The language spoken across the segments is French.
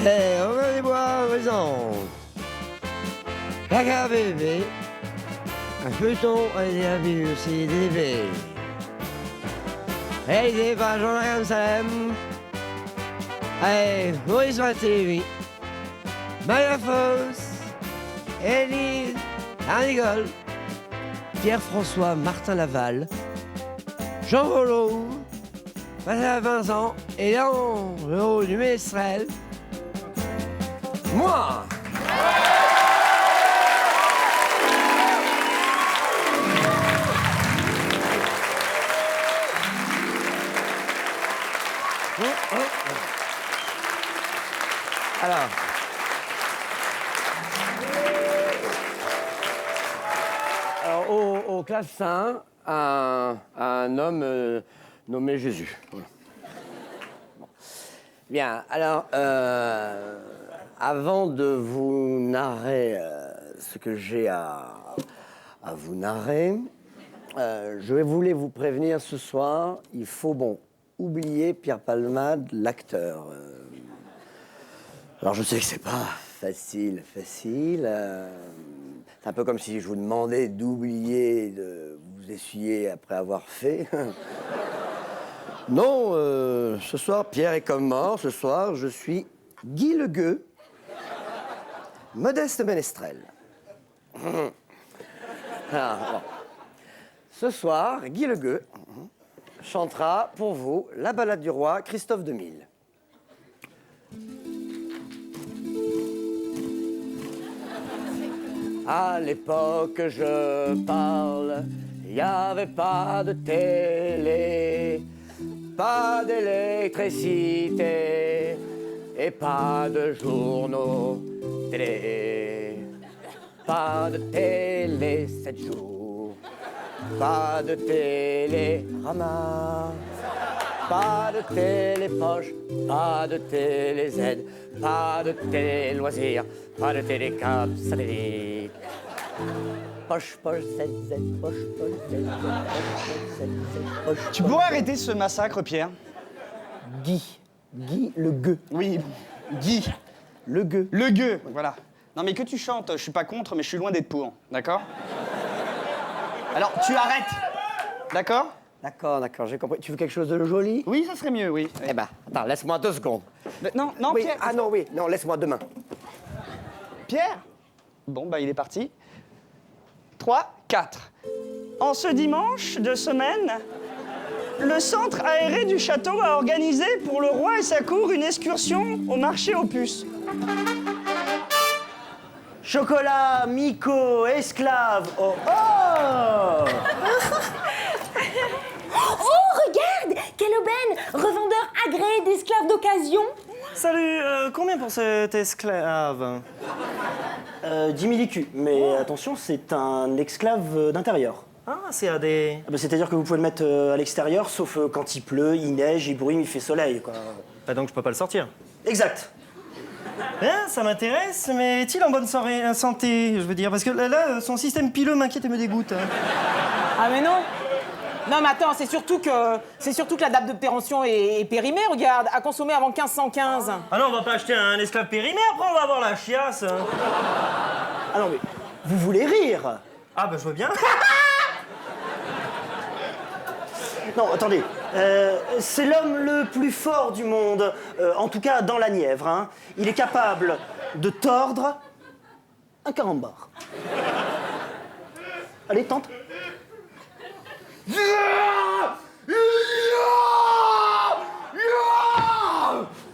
Hey, Romain Desbois présente Caca bébé, un feuilleton réalisé au CDB. Réalisé par Jean-Marie Salem. Allez, Maurice Matévi, Maya Foss, Élise, Arnigol, Pierre-François Martin Laval, Jean Rollo, Pascal Vincent et dans le rôle du ménestrel, moi. Alors au clavecin, un homme nommé Jésus. Voilà. Bon. Bien, alors, avant de vous narrer ce que j'ai à vous narrer, je voulais vous prévenir ce soir, il faut, oublier Pierre Palmade, l'acteur. Alors je sais que c'est pas facile. C'est un peu comme si je vous demandais d'oublier de vous essuyer après avoir fait. Non, ce soir, Pierre est comme mort. Ce soir, je suis Guy Le Gueux, modeste ménestrel. Alors, ce soir, Guy Le Gueux chantera pour vous la ballade du roi Christophe de Mille. À l'époque, je parle, il n'y avait pas de télé, pas d'électricité et pas de journaux télé. Pas de télé 7 jours, pas de télérama, pas de télépoche, pas de télé Z, pas de télé loisirs, pas de télécap satellite. Poche, poche, Z, poche, poche, Z, poche. Tu pourrais arrêter ce massacre, Pierre? Guy Le Gueux. Oui, Guy. Le Gueux. Le Gueux, voilà. Non mais que tu chantes, je suis pas contre, mais je suis loin d'être pour, d'accord? Alors, tu arrêtes, d'accord? D'accord, j'ai compris. Tu veux quelque chose de joli? Oui, ça serait mieux, oui. Eh ben, attends, laisse-moi 2 secondes. Non, Oui, Pierre. non, laisse-moi 2 mains. Pierre? Bon, bah, il est parti. 3, 4. En ce dimanche de semaine, le centre aéré du château a organisé pour le roi et sa cour une excursion au marché aux puces. Chocolat, Miko, esclave, oh oh! Oh, regarde! Quelle aubaine! Revendeur agréé d'esclaves d'occasion. Salut, combien pour cet esclave 10 000 écus, mais attention, c'est un esclave d'intérieur. Ah, c'est à des... C'est-à-dire que vous pouvez le mettre à l'extérieur, sauf quand il pleut, il neige, il brume, il fait soleil, quoi. Bah donc je peux pas le sortir. Exact. Hein, ça m'intéresse, mais est-il en bonne santé, je veux dire? Parce que là, son système pileux m'inquiète et me dégoûte. Ah mais non. Non mais attends, c'est surtout que la date de péremption est périmée, regarde, à consommer avant 1515. Ah non, on va pas acheter un esclave périmé, après on va avoir la chiasse. Ah non, mais vous voulez rire? Ah bah je veux bien. Non, attendez. C'est l'homme le plus fort du monde, en tout cas dans la Nièvre. Hein. Il est capable de tordre un carambar. Allez, tente.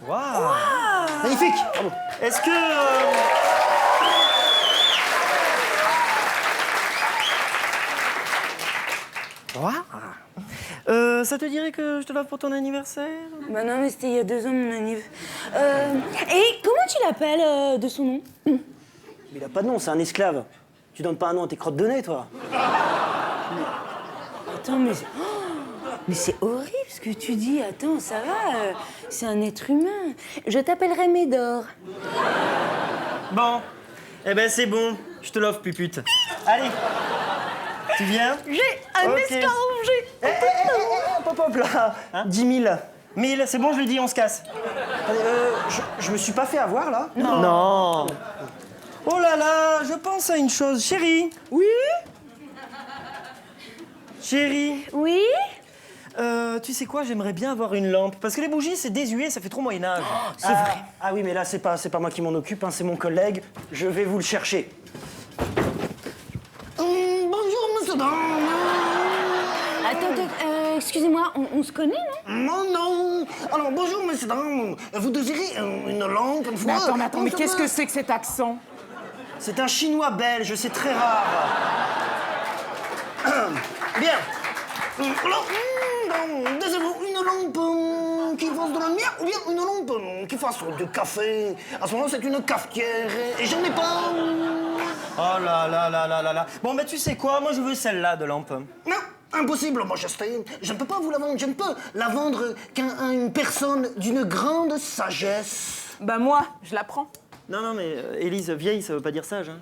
Waouh. Magnifique. Bravo. Est-ce que... ça te dirait que je te l'offre pour ton anniversaire? Bah non, mais c'était il y a 2 ans, mon anniv. Et comment tu l'appelles de son nom? Mais il a pas de nom, c'est un esclave. Tu donnes pas un nom à tes crottes de nez, toi. Attends, mais c'est horrible ce que tu dis. Attends, ça va, c'est un être humain. Je t'appellerai Médor. Bon. Eh ben c'est bon, je te l'offre, pupute. Allez. Tu viens? J'ai un esclave, j'ai... Hop, hop, là. Hein? 10 000. 1000, c'est bon, je lui dis, on se casse. Je me suis pas fait avoir, là? Non. Oh là là, je pense à une chose. Chérie. Oui? Chérie, Oui? tu sais quoi, j'aimerais bien avoir une lampe. Parce que les bougies, c'est désuet, ça fait trop Moyen-Âge. C'est vrai. Ah oui, mais là, c'est pas moi qui m'en occupe, hein, c'est mon collègue. Je vais vous le chercher. Bonjour, monsieur Dame. Attends, excusez-moi, on se connaît, non? Non, non. Alors, bonjour, monsieur Dame. Vous désirez une lampe, une fois? Mais attends, mais qu'est-ce que c'est que cet accent? C'est un chinois belge, c'est très rare. Bien. Alors, désirez-vous une lampe qui fasse de la lumière ou bien une lampe qui fasse du café? À ce moment-là, c'est une cafetière et j'en ai pas. Oh là là là là là là. Bon, bah tu sais quoi, moi je veux celle-là de lampe. Non, impossible, majesté. Je ne peux pas vous la vendre. Je ne peux la vendre qu'à une personne d'une grande sagesse. Bah moi, je la prends. Non, non, mais Élise, vieille, ça veut pas dire sage, hein.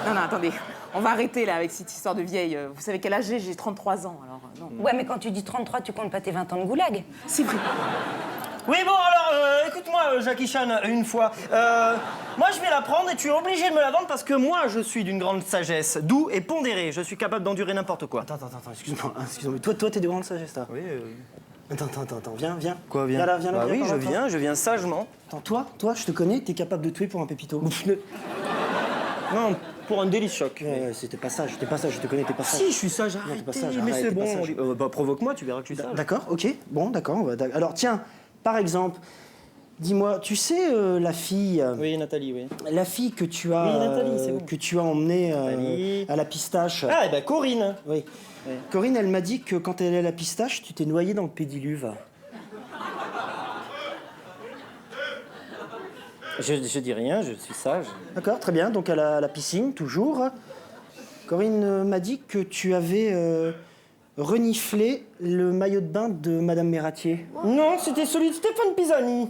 Non, attendez. On va arrêter là avec cette histoire de vieille. Vous savez quel âge j'ai 33 ans, alors non. Ouais, mais quand tu dis 33, tu comptes pas tes 20 ans de goulag. C'est vrai. Oui, bon, alors, écoute-moi, Jackie Chan, une fois. Moi, je vais la prendre et tu es obligé de me la vendre parce que moi, je suis d'une grande sagesse, doux et pondéré. Je suis capable d'endurer n'importe quoi. Attends, excuse-moi. Toi, t'es de grande sagesse, là. Oui, Attends, viens. Quoi, viens? Viens là, Bah oui, par là, je viens sagement. Attends, toi, je te connais, t'es capable de tuer pour un pépito. Non, pour un délice choc. Ouais, c'était pas ça, je te connais, t'es pas sage. Si, je suis sage, Non, t'es arrête. pas sage, Mais arrête, c'est t'es pas bon. sage. Bah, provoque-moi, tu verras que je suis sage. D'accord, ok, bon, d'accord. Alors, tiens, par exemple, dis-moi, tu sais, la fille... Oui, Nathalie, oui. La fille que tu as, Oui, Nathalie, c'est bon. que tu as emmenée Nathalie. à la pistache. Ah, et ben Corinne. Oui. Oui. Corinne, elle m'a dit que quand elle est à la pistache, tu t'es noyé dans le pédiluve. Je dis rien, je suis sage. D'accord, très bien. Donc à la piscine, toujours. Corinne m'a dit que tu avais reniflé le maillot de bain de Madame Meratier. Non, c'était celui de Stéphane Pisani.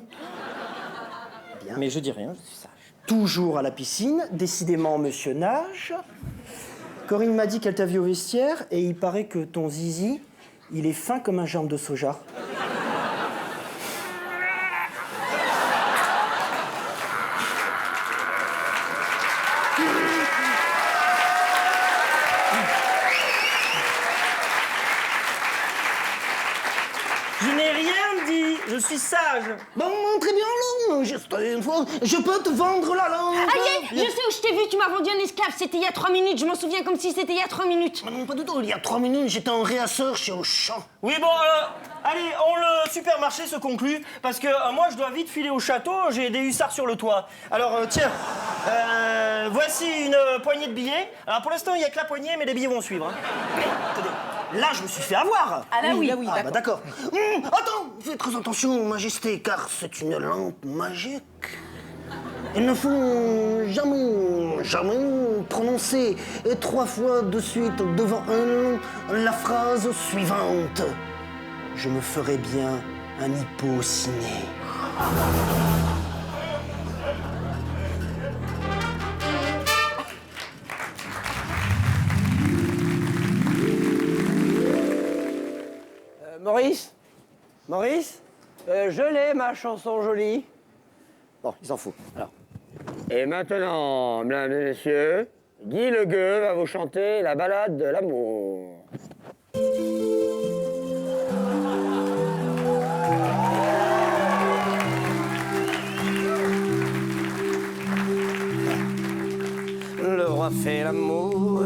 Bien. Mais je dis rien, je suis sage. Toujours à la piscine, décidément Monsieur Nage. Corinne m'a dit qu'elle t'a vu au vestiaire et il paraît que ton zizi, il est fin comme un germe de soja. Je n'ai rien dit, je suis sage. Bon, très bien, là, juste une fois. Je peux te vendre la lampe. Aïe, je sais où je t'ai vu, tu m'as vendu un esclave, c'était il y a 3 minutes, je m'en souviens comme si c'était il y a 3 minutes. Non, pas du tout. Il y a 3 minutes, j'étais en réassort chez Auchan. Oui, bon, allez, le supermarché se conclut, parce que moi, je dois vite filer au château, j'ai des hussards sur le toit. Alors, tiens, voici une poignée de billets. Alors, pour l'instant, il n'y a que la poignée, mais les billets vont suivre. Hein. Attendez, là, je me suis fait avoir. Ah là oui, Ah, bah d'accord. Attends, fais très attention, Majesté, car c'est une lampe magique. Il ne faut jamais prononcer 3 fois de suite devant la phrase suivante. Je me ferai bien un hypociné. Maurice, je l'ai, ma chanson jolie. Bon, il s'en fout. Alors. Et maintenant, mesdames et messieurs, Guy Le Gueux va vous chanter la ballade de l'amour. Le roi fait l'amour,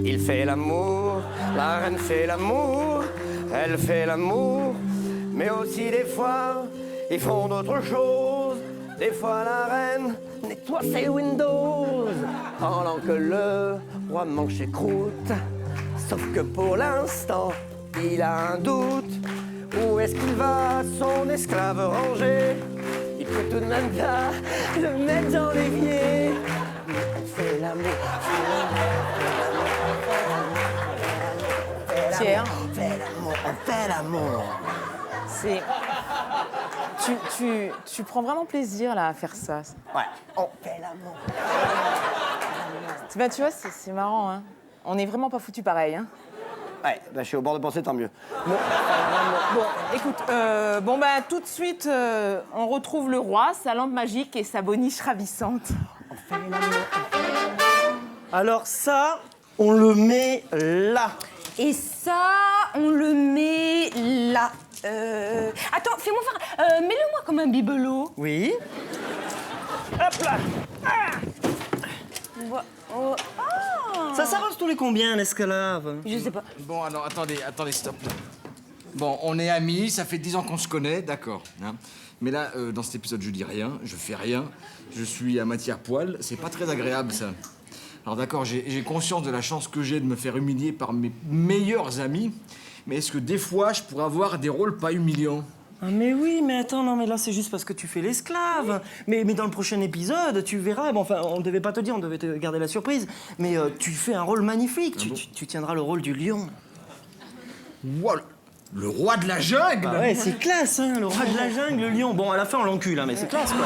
il fait l'amour, la reine fait l'amour, elle fait l'amour, mais aussi des fois, ils font d'autres choses. Des fois la reine nettoie ses windows, pendant que le roi mange ses croûtes. Sauf que pour l'instant, il a un doute. Où est-ce qu'il va, son esclave rangé? Il peut tout de même pas le mettre dans l'évier. On fait l'amour, Pierre, on fait l'amour, on fait l'amour. c'est... Tu prends vraiment plaisir là à faire ça. Ouais, on fait l'amour. Ben, tu vois, c'est marrant, hein. On n'est vraiment pas foutus pareil, hein. Ouais, bah, je suis au bord de penser, tant mieux. Bon, écoute, tout de suite, on retrouve le roi, sa lampe magique et sa boniche ravissante. Alors ça, on le met là. Et ça, on le met là. Attends, fais-moi voir. Mets-le-moi comme un bibelot. Oui. Hop là. Oh, ah. Ça s'arrose tous les combien, un esclave? Je sais pas. Bon, alors, attendez, stop. Bon, on est amis, ça fait 10 ans qu'on se connaît, d'accord. Hein. Mais là, dans cet épisode, je dis rien, je fais rien, je suis à moitié à poil, c'est pas très agréable, ça. Alors d'accord, j'ai conscience de la chance que j'ai de me faire humilier par mes meilleurs amis, mais est-ce que des fois, je pourrais avoir des rôles pas humiliants? Ah mais oui, mais attends, non mais là c'est juste parce que tu fais l'esclave. Mais dans le prochain épisode, tu verras, bon enfin on devait pas te dire, on devait te garder la surprise, mais tu fais un rôle magnifique, tu tiendras le rôle du lion. Wow, le roi de la jungle? Bah ouais, c'est classe, hein, le roi de la jungle, le lion. Bon, à la fin on l'encule, hein, mais c'est classe quoi.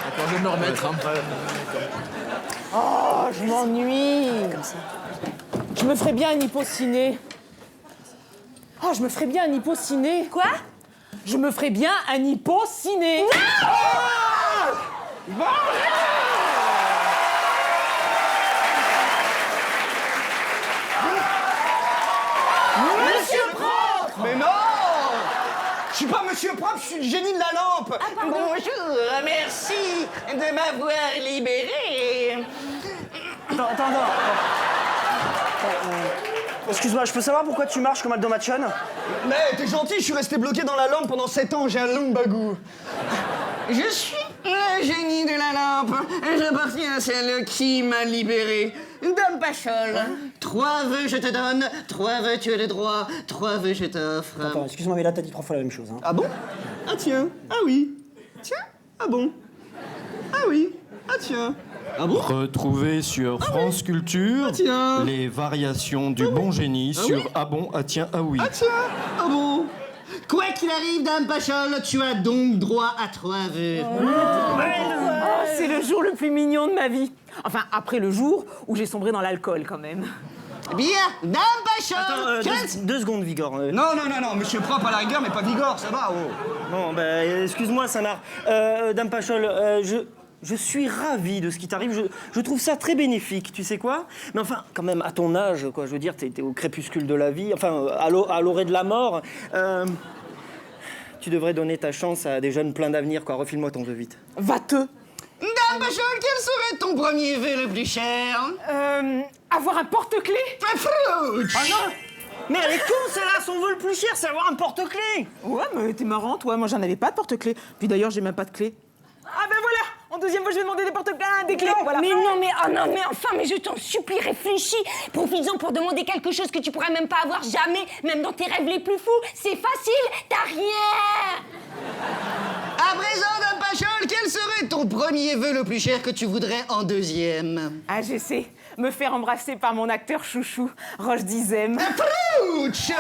D'accord, je vais me remettre. Hein. Oh, je m'ennuie. Comme ça. Je me ferais bien un hypociné. Oh, je me ferais bien un hypociné. Quoi? Je me ferais bien un hypociné. Non! Bon, Monsieur Propre! Mais non! Je suis pas Monsieur Propre, je suis le génie de la lampe! Bonjour, merci de m'avoir libéré! Attends. Excuse-moi, je peux savoir pourquoi tu marches comme Aldo Machon? Mais t'es gentil, je suis resté bloqué dans la lampe pendant 7 ans, j'ai un long bagou. Je suis le génie de la lampe. J'appartiens à celle qui m'a libéré. Dame Pachol, 3 vœux je te donne, 3 vœux tu as le droit, 3 vœux je t'offre. Attends, excuse-moi, mais là, t'as dit 3 fois la même chose. Hein. Ah bon? Ah tiens, ah oui. Tiens, ah bon? Ah oui, ah tiens. Ah bon? Retrouvez sur France Culture tiens. les variations du bon génie sur ah bon, ah tiens, ah oui. Ah tiens, ah bon? Quoi qu'il arrive, Dame Pachol, tu as donc droit à 3 vœux. Oh, c'est le jour le plus mignon de ma vie. Enfin, après le jour où j'ai sombré dans l'alcool, quand même. Bien, Dame Pachol. Attends, 2 secondes, Vigor. Non, Monsieur Propre à la rigueur, mais pas Vigor, ça va, oh. Bon, excuse-moi, Samar. Dame Pachol, je suis ravi de ce qui t'arrive. Je trouve ça très bénéfique, tu sais quoi? Mais enfin, quand même, à ton âge, quoi, je veux dire, t'es au crépuscule de la vie, enfin, à l'orée de la mort. Tu devrais donner ta chance à des jeunes pleins d'avenir, quoi. Refile-moi ton vœu vite. Va-te. Dame Pachol, quel serait ton premier vœu le plus cher? Avoir un porte-clés. Frouch. Ah non! Mais elle est con, celle-là! Son vœu le plus cher, c'est avoir un porte-clés! Ouais, mais t'es marrant, toi. Moi, j'en avais pas de porte-clés. Puis d'ailleurs, j'ai même pas de clés. Ah ben voilà! En deuxième fois, je vais demander des porte-clés, des clés, voilà. Mais enfin, mais je t'en supplie, réfléchis. Profites-en pour demander quelque chose que tu pourrais même pas avoir jamais, même dans tes rêves les plus fous. C'est facile, t'as rien. À présent, Dame Pachol, quel serait ton premier vœu le plus cher que tu voudrais en deuxième? Ah, je sais. Me faire embrasser par mon acteur chouchou, Roche Dizem. Frouch.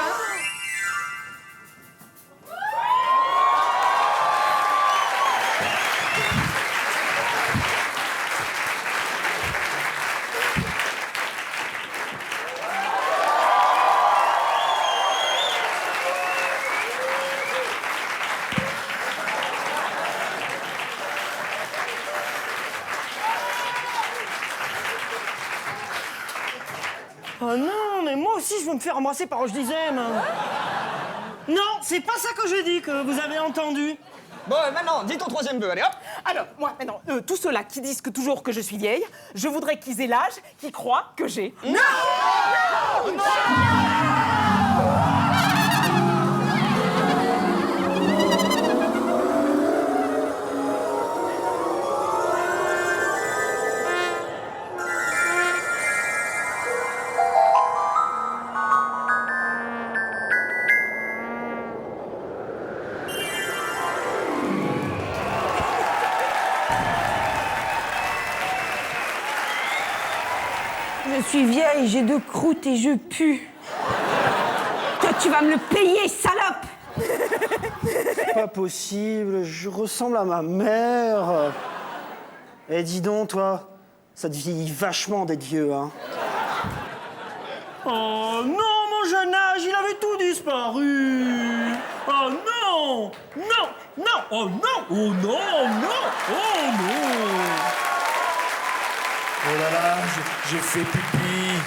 Oh non, mais moi aussi, je veux me faire embrasser par Roche Dizem. Non, c'est pas ça que je dis, que vous avez entendu. Bon, maintenant, dis ton troisième vœu, allez hop. Alors, moi, maintenant, tous ceux-là qui disent toujours que je suis vieille, je voudrais qu'ils aient l'âge qu'ils croient que j'ai. Non! Je suis vieille, j'ai 2 croûtes et je pue. Toi, tu vas me le payer, salope! Pas possible, je ressemble à ma mère. Eh, dis donc, toi, ça te vieillit vachement d'être vieux, hein. Oh non, mon jeune âge, il avait tout disparu. Oh non, non, non, oh non, oh non, non, oh non. Oh là là, j'ai fait pipi.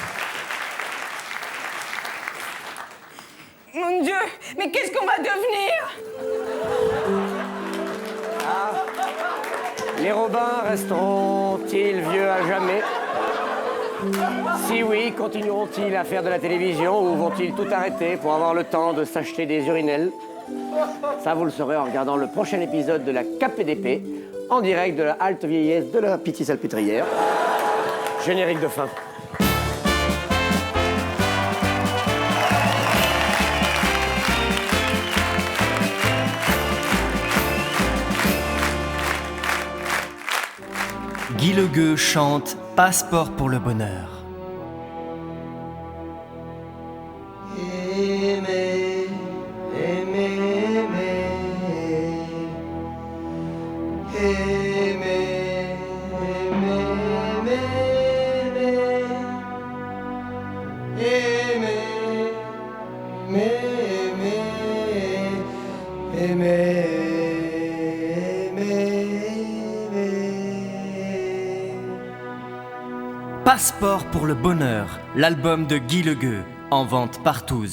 Mon Dieu, mais qu'est-ce qu'on va devenir? Les Robins resteront-ils vieux à jamais? Si oui, continueront-ils à faire de la télévision ou vont-ils tout arrêter pour avoir le temps de s'acheter des urinelles? Ça, vous le saurez en regardant le prochain épisode de la KPDP, en direct de la halte vieillesse de la Pitié-Salpêtrière. Générique de fin. Guy Legueux chante Passeport pour le bonheur. Aimer, aimer, aimer. Aimer, aimer, aimer. Aimer, aimer, aimer. Passeport pour le bonheur, l'album de Guy Legueux, en vente partout.